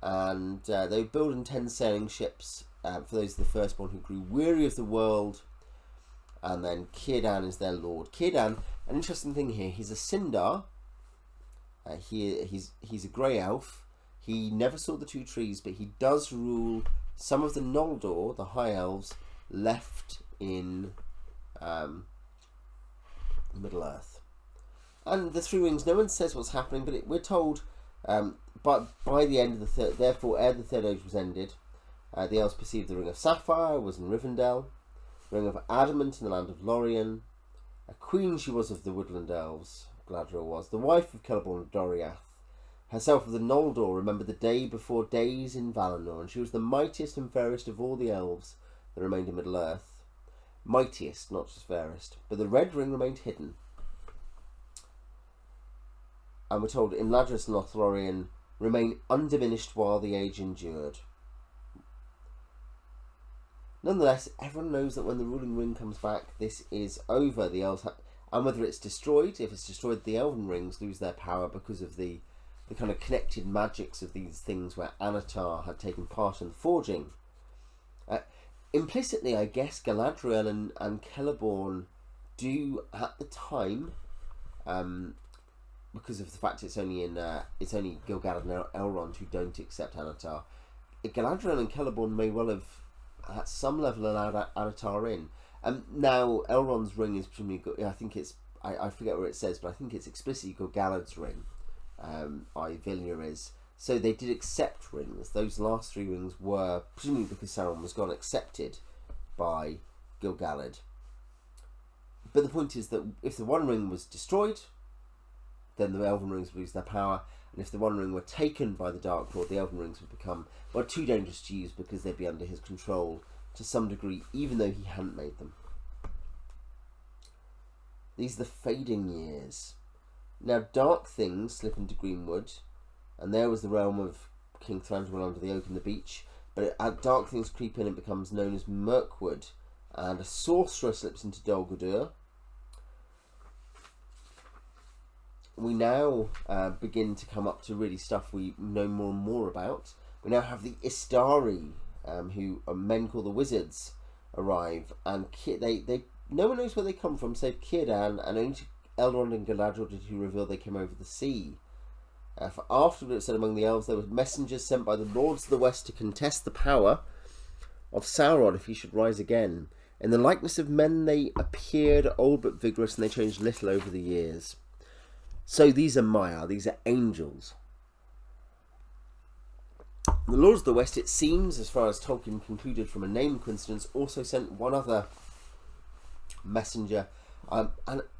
Speaker 1: and they would build and tend sailing ships for those of the firstborn who grew weary of the world. And then Círdan is their lord. Círdan, an interesting thing here, he's a Sindar. He's a grey elf. He never saw the two trees, but he does rule some of the Noldor, the High Elves, left in Middle Earth. And the Three Rings, no one says what's happening, but we're told, but by the end of the third, therefore, ere the Third Age was ended, the elves perceived the Ring of Sapphire was in Rivendell, Ring of Adamant in the land of Lorien. A queen she was of the woodland elves, Galadriel was, the wife of Celeborn of Doriath. herself of the Noldor remembered the day before days in Valinor, and she was the mightiest and fairest of all the elves that remained in Middle-earth. Mightiest, not just fairest. But the red ring remained hidden. And we're told Imladris and Lothlorien remain undiminished while the age endured. Nonetheless, everyone knows that when the ruling ring comes back, this is over. The elves and whether it's destroyed, if it's destroyed, the Elven Rings lose their power because of the kind of connected magics of these things where Anatar had taken part in the forging. Implicitly, I guess Galadriel and Celeborn do at the time, because of the fact it's only Gil-galad and Elrond who don't accept Anatar. Galadriel and Celeborn may well have at some level allowed Anatar in. Now Elrond's ring is presumably, I think it's, I forget where it says, but I think it's explicitly Gil-galad's ring. Ivillia is. So they did accept rings. Those last 3 rings were, presumably because Sauron was gone, accepted by Gil-galad. But the point is that if the one ring was destroyed, then the Elven Rings would lose their power, and if the one ring were taken by the Dark Lord, the Elven Rings would become, well, too dangerous to use because they'd be under his control to some degree, even though he hadn't made them. These are the fading years. Now, dark things slip into Greenwood, and there was the realm of King Thranduil under the oak and the beech, but dark things creep in and becomes known as Mirkwood, and a sorcerer slips into Dol Guldur. We now begin to come up to really stuff we know more and more about. We now have the Istari, who men call the wizards, arrive, and no one knows where they come from save Círdan, and only to Elrond and Galadriel did he reveal they came over the sea. For afterward it said among the elves there were messengers sent by the lords of the west to contest the power of Sauron if he should rise again. In the likeness of men they appeared old but vigorous, and they changed little over the years. So these are Maiar, these are angels. The Lords of the West, it seems, as far as Tolkien concluded from a name coincidence, also sent one other messenger. And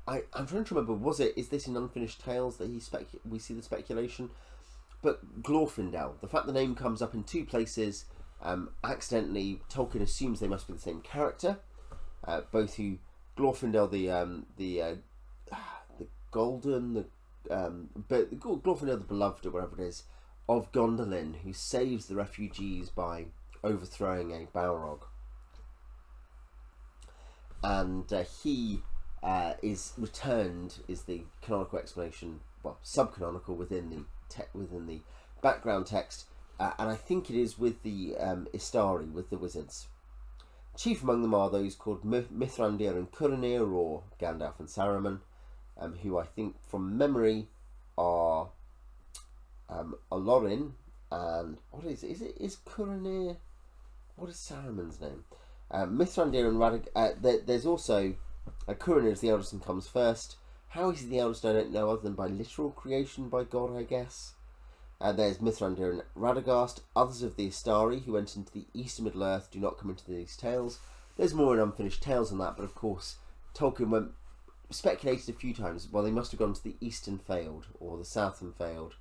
Speaker 1: I'm trying to remember, is this in Unfinished Tales that we see the speculation? But Glorfindel, the fact the name comes up in 2 places, accidentally, Tolkien assumes they must be the same character. Both who, Glorfindel, the golden, but Glorfindel the Beloved, or whatever it is, of Gondolin, who saves the refugees by overthrowing a Balrog. And he is returned, is the canonical explanation, well, sub-canonical within the background text, and I think it is with the Istari, with the wizards. Chief among them are those called Mithrandir and Curanir, or Gandalf and Saruman, who I think from memory are Olorin and is Curanir? What is Saruman's name? Mithrandir and Radagast. There's also Curanir is the eldest and comes first. How is he the eldest? I don't know, other than by literal creation by God, I guess. There's Mithrandir and Radagast. Others of the Istari who went into the east of Middle Earth do not come into these tales. There's more in Unfinished Tales than that, but of course Tolkien speculated a few times. Well, they must have gone to the east and failed, or the south and failed.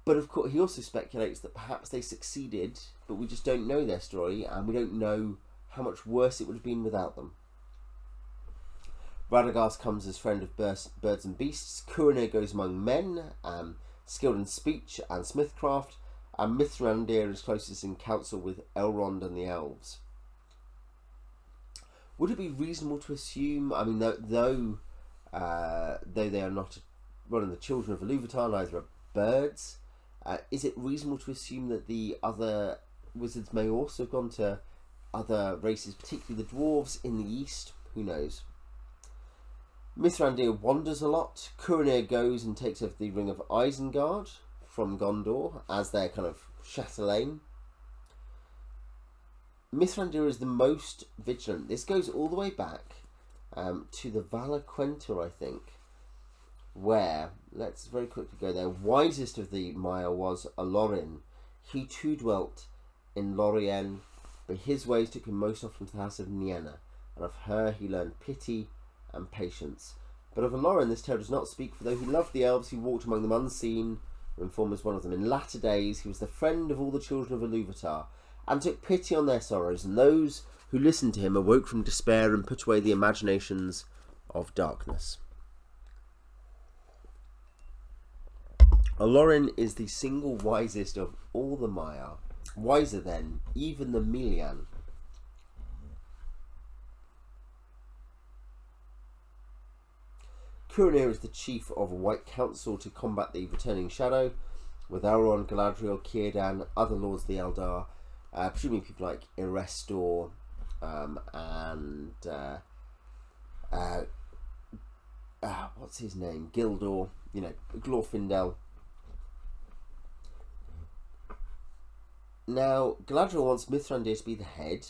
Speaker 1: But of course, he also speculates that perhaps they succeeded, but we just don't know their story, and we don't know how much worse it would have been without them. Radagast comes as friend of birds and beasts. Curanir goes among men, skilled in speech and smithcraft, and Mithrandir is closest in council with Elrond and the elves. Would it be reasonable to assume, I mean, though they are not one of the children of Ilúvatar, neither are birds, is it reasonable to assume that the other wizards may also have gone to other races, particularly the dwarves in the east? Who knows? Mithrandir wanders a lot. Curanir goes and takes over the Ring of Isengard from Gondor as their kind of chatelaine. Mithrandir is the most vigilant. This goes all the way back to the Vala Quenta, I think, where, let's very quickly go there, wisest of the Maiar was Olorin. He too dwelt in Lorien, but his ways took him most often to the house of Nienna, and of her he learned pity and patience. But of Elrond this tale does not speak, for though he loved the elves, he walked among them unseen, or informed as one of them. In latter days he was the friend of all the children of Ilúvatar, and took pity on their sorrows, and those who listened to him awoke from despair and put away the imaginations of darkness. Elrond is the single wisest of all the Maiar, wiser than even the Melian. Curanir is the chief of a White Council to combat the returning shadow, with Elrond, Galadriel, Círdan, other lords of the Eldar, presumably people like Irestor, and what's his name? Gildor, Glorfindel. Now, Galadriel wants Mithrandir to be the head.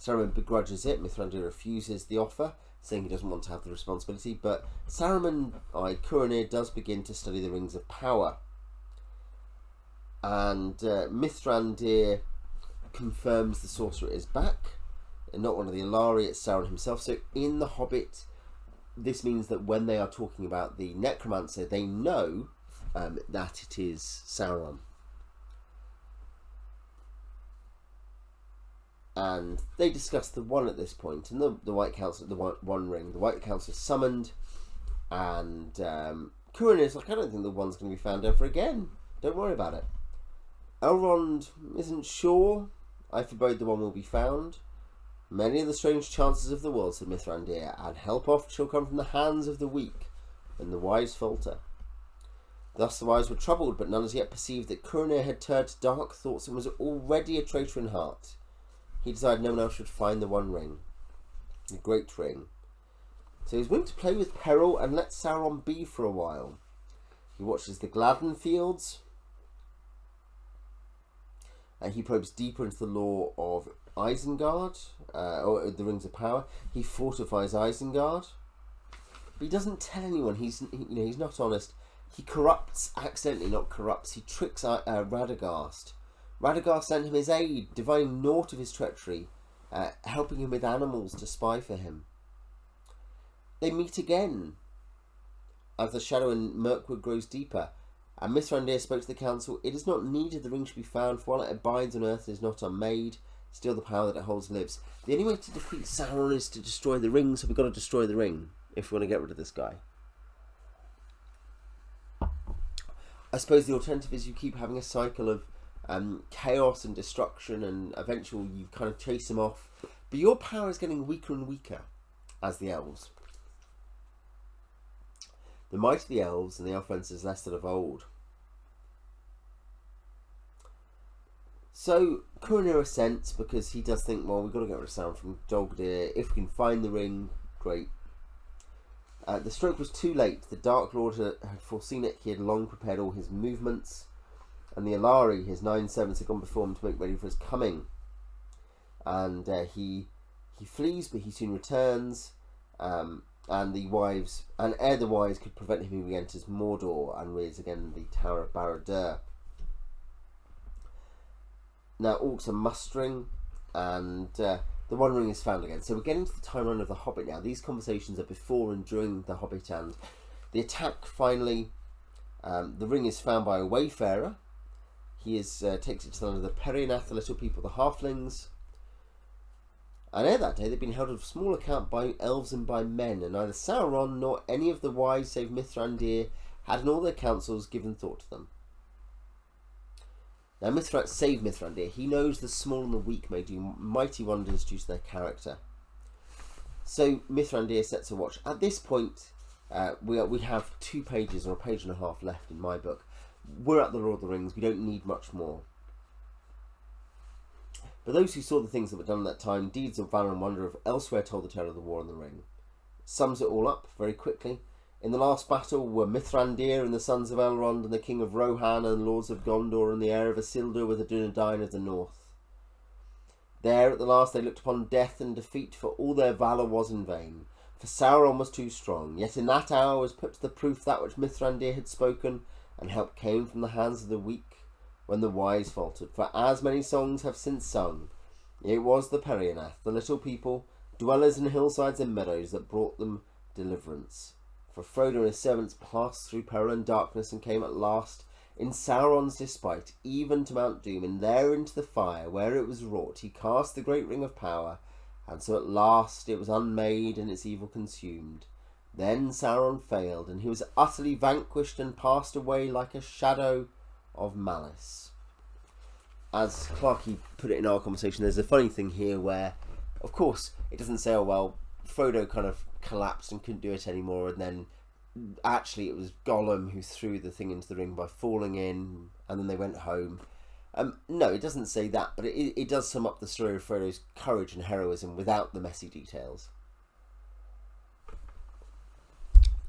Speaker 1: Saruman begrudges it. Mithrandir refuses the offer, saying he doesn't want to have the responsibility. But Curanir does begin to study the Rings of Power. And Mithrandir confirms the sorcerer is back, and not one of the Alari, it's Sauron himself. So in The Hobbit, this means that when they are talking about the necromancer, they know that it is Sauron. And they discuss the One at this point, and the White Council, the One Ring. The White Council is summoned, and Curanir is like, I don't think the One's going to be found ever again. Don't worry about it. Elrond isn't sure. I forebode the One will be found. Many are the strange chances of the world, said Mithrandir, and help oft shall come from the hands of the weak, and the wise falter. Thus the wise were troubled, but none as yet perceived that Curanir had turned to dark thoughts and was already a traitor in heart. He decided no one else should find the One Ring, the Great Ring. So he's willing to play with peril and let Sauron be for a while. He watches the Gladden fields, and he probes deeper into the lore of Isengard, or the Rings of Power. He fortifies Isengard, but he doesn't tell anyone. He's not honest. He corrupts accidentally, not corrupts. He tricks Radagast. Radagast sent him his aid, divining naught of his treachery, helping him with animals to spy for him. They meet again as the shadow in Mirkwood grows deeper, and Mithrandir spoke to the council. It is not needed the ring should be found, for while it abides on earth it is not unmade. Still the power that it holds lives. The only way to defeat Sauron is to destroy the ring, so we've got to destroy the ring if we want to get rid of this guy. I suppose the alternative is you keep having a cycle of chaos and destruction, and eventually you kind of chase him off. But your power is getting weaker and weaker as the elves. The might of the elves and the elf is less than of old. So Curanir assents because he does think, well, we've got to get rid of Sauron from Dol Guldur. If we can find the ring, great. The stroke was too late. The Dark Lord had foreseen it. He had long prepared all his movements. And the Alari, his 9 servants, had gone before him to make ready for his coming. And he flees, but he soon returns. And the wives, and ere the wise could prevent him, he enters Mordor and rears again the Tower of Barad-dûr. Now orcs are mustering, and the One Ring is found again. So we're getting to the timeline of The Hobbit now. These conversations are before and during The Hobbit, and the attack finally. The ring is found by a wayfarer. He takes it to the land of the Perionath, the little people, the halflings. And ere that day they've been held of small account by elves and by men, and neither Sauron nor any of the wise save Mithrandir had in all their councils given thought to them. Now save Mithrandir, he knows the small and the weak may do mighty wonders due to their character. So Mithrandir sets a watch. At this point, we have 2 pages or a page and a half left in my book. We're at the Lord of the Rings, we don't need much more. But those who saw the things that were done at that time, deeds of valour and wonder, have elsewhere told the tale of the war and the ring. Sums it all up very quickly. In the last battle were Mithrandir and the sons of Elrond and the king of Rohan and lords of Gondor and the heir of Isildur with the Dunedain of the north. There at the last they looked upon death and defeat, for all their valour was in vain. For Sauron was too strong. Yet in that hour was put to the proof that which Mithrandir had spoken, and help came from the hands of the weak when the wise faltered. For as many songs have since sung, it was the Perionath, the little people, dwellers in hillsides and meadows, that brought them deliverance. For Frodo and his servants passed through peril and darkness and came at last, in Sauron's despite, even to Mount Doom, and there into the fire where it was wrought he cast the great ring of power, and so at last it was unmade and its evil consumed. Then Sauron failed, and he was utterly vanquished and passed away like a shadow of malice. As Clarkey put it in our conversation, there's a funny thing here where, of course, it doesn't say, oh well, Frodo kind of collapsed and couldn't do it anymore, and then actually it was Gollum who threw the thing into the ring by falling in, and then they went home. No, it doesn't say that, but it does sum up the story of Frodo's courage and heroism without the messy details.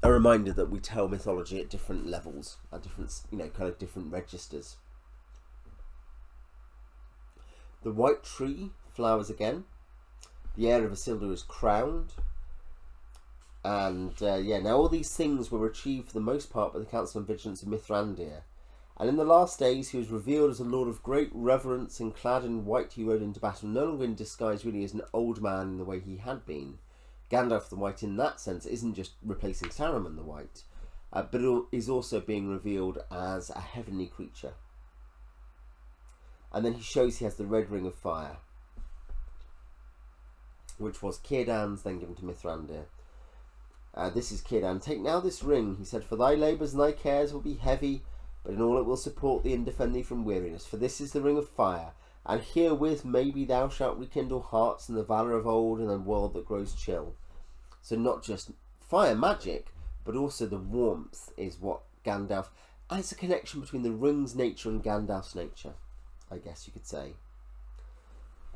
Speaker 1: A reminder that we tell mythology at different levels, at different, kind of different registers. The white tree flowers again. The heir of Isildur is crowned. And now all these things were achieved for the most part by the counsel and vigilance of Mithrandir. And in the last days he was revealed as a lord of great reverence, and clad in white he rode into battle, no longer in disguise really as an old man in the way he had been. Gandalf the White in that sense isn't just replacing Saruman the White, but is also being revealed as a heavenly creature. And then he shows he has the red ring of fire, which was Círdan's, then given to Mithrandir. This is Círdan. Take now this ring, he said, for thy labours and thy cares will be heavy, but in all it will support thee and defend thee from weariness. For this is the ring of fire, and herewith maybe thou shalt rekindle hearts and the valour of old in a world that grows chill. So not just fire magic, but also the warmth is what Gandalf... And it's a connection between the ring's nature and Gandalf's nature, I guess you could say.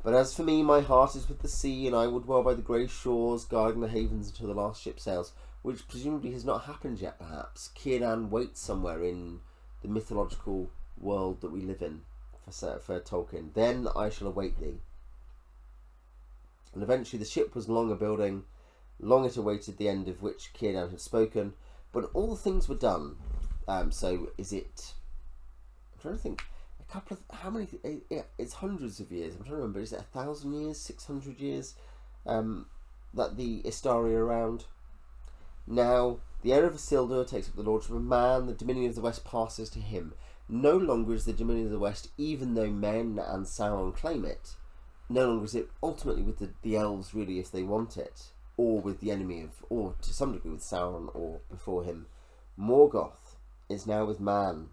Speaker 1: But as for me, my heart is with the sea, and I will dwell by the grey shores, guarding the havens until the last ship sails, which presumably has not happened yet, perhaps. Círdan waits somewhere in the mythological world that we live in for Tolkien. Then I shall await thee. And eventually the ship was long a building, long it awaited the end of which Círdan had spoken, but all the things were done. So is it... I'm trying to think... how many? It's hundreds of years. I'm trying to remember. Is it 1,000 years, 600 years that the Istari are around? Now the heir of Isildur takes up the lordship of man. The dominion of the West passes to him. No longer is the dominion of the West, even though men and Sauron claim it. No longer is it ultimately with the elves, really, if they want it, or with the enemy of, or to some degree with Sauron, or before him. Morgoth is now with man.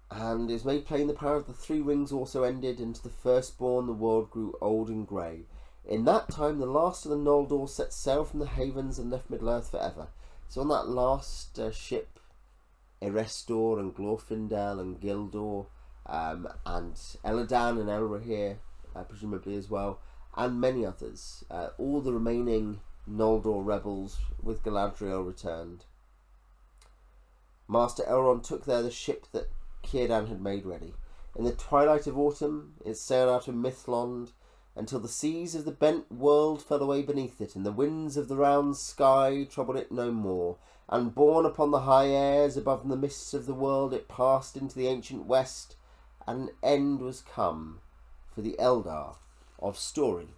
Speaker 1: And it was made plain the power of the three rings also ended, and to the firstborn the world grew old and grey. In that time the last of the Noldor set sail from the havens and left Middle-earth forever. So on that last ship, Erestor and Glorfindel and Gildor, and Elladan and Elrohir, presumably as well, and many others, all the remaining Noldor rebels with Galadriel returned. Master Elrond took there the ship that Círdan had made ready. In the twilight of autumn it sailed out of Mithlond until the seas of the bent world fell away beneath it, and the winds of the round sky troubled it no more. And borne upon the high airs above the mists of the world, it passed into the ancient west, and an end was come for the Eldar of story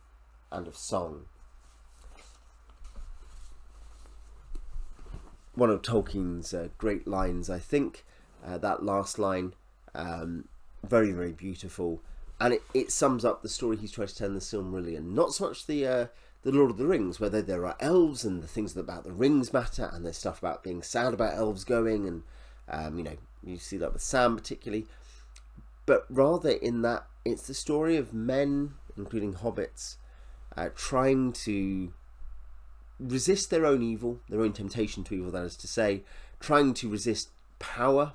Speaker 1: and of song. One of Tolkien's great lines, I think. That last line, very, very beautiful, and it sums up the story he's trying to tell in the Silmarillion. Not so much the Lord of the Rings, where there are elves and the things about the rings matter, and there's stuff about being sad about elves going, and you see that with Sam particularly, but rather in that it's the story of men, including hobbits, trying to resist their own evil, their own temptation to evil, that is to say, trying to resist power,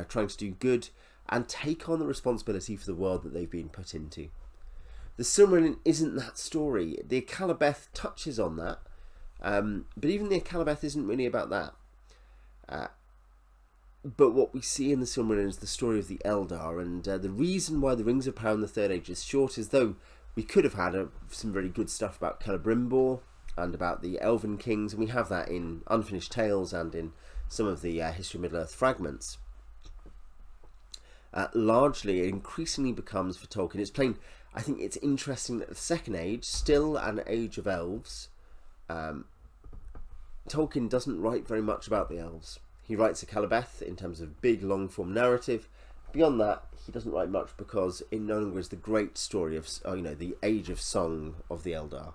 Speaker 1: trying to do good, and take on the responsibility for the world that they've been put into. The Silmarillion isn't that story. The Akallabeth touches on that, but even the Akallabeth isn't really about that. But what we see in the Silmarillion is the story of the Eldar, and the reason why the Rings of Power in the Third Age is short is, though we could have had some very good stuff about Celebrimbor and about the Elven Kings, and we have that in Unfinished Tales and in some of the History of Middle-earth fragments. Largely, it increasingly becomes, for Tolkien, it's plain, I think it's interesting that the Second Age, still an age of elves, Tolkien doesn't write very much about the elves. He writes a Calibeth in terms of big, long-form narrative. Beyond that, he doesn't write much because it no longer is the great story of, the Age of Song of the Eldar.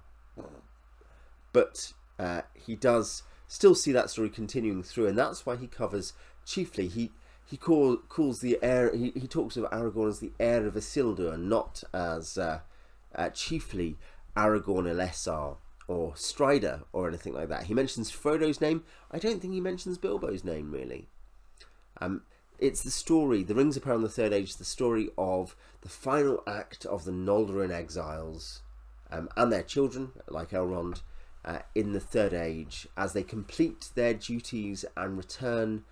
Speaker 1: But he does still see that story continuing through, and that's why he covers chiefly. He calls the heir. He talks of Aragorn as the heir of Isildur, and not as chiefly Aragorn Elessar or Strider or anything like that. He mentions Frodo's name. I don't think he mentions Bilbo's name really. It's the story. The Rings appear on the Third Age. The story of the final act of the Noldorin exiles and their children, like Elrond, in the Third Age, as they complete their duties and return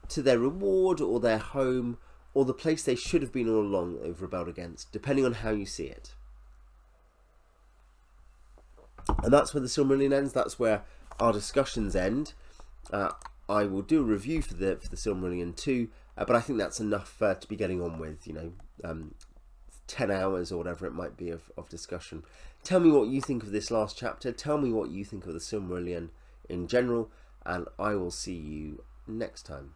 Speaker 1: to their reward or their home or the place they should have been all along that they've rebelled against, depending on how you see it. And that's where the Silmarillion ends. That's where our discussions end. I will do a review for the Silmarillion too, but I think that's enough to be getting on with. 10 hours or whatever it might be of discussion. Tell me what you think of this last chapter. Tell me what you think of the Silmarillion in general, and I will see you next time.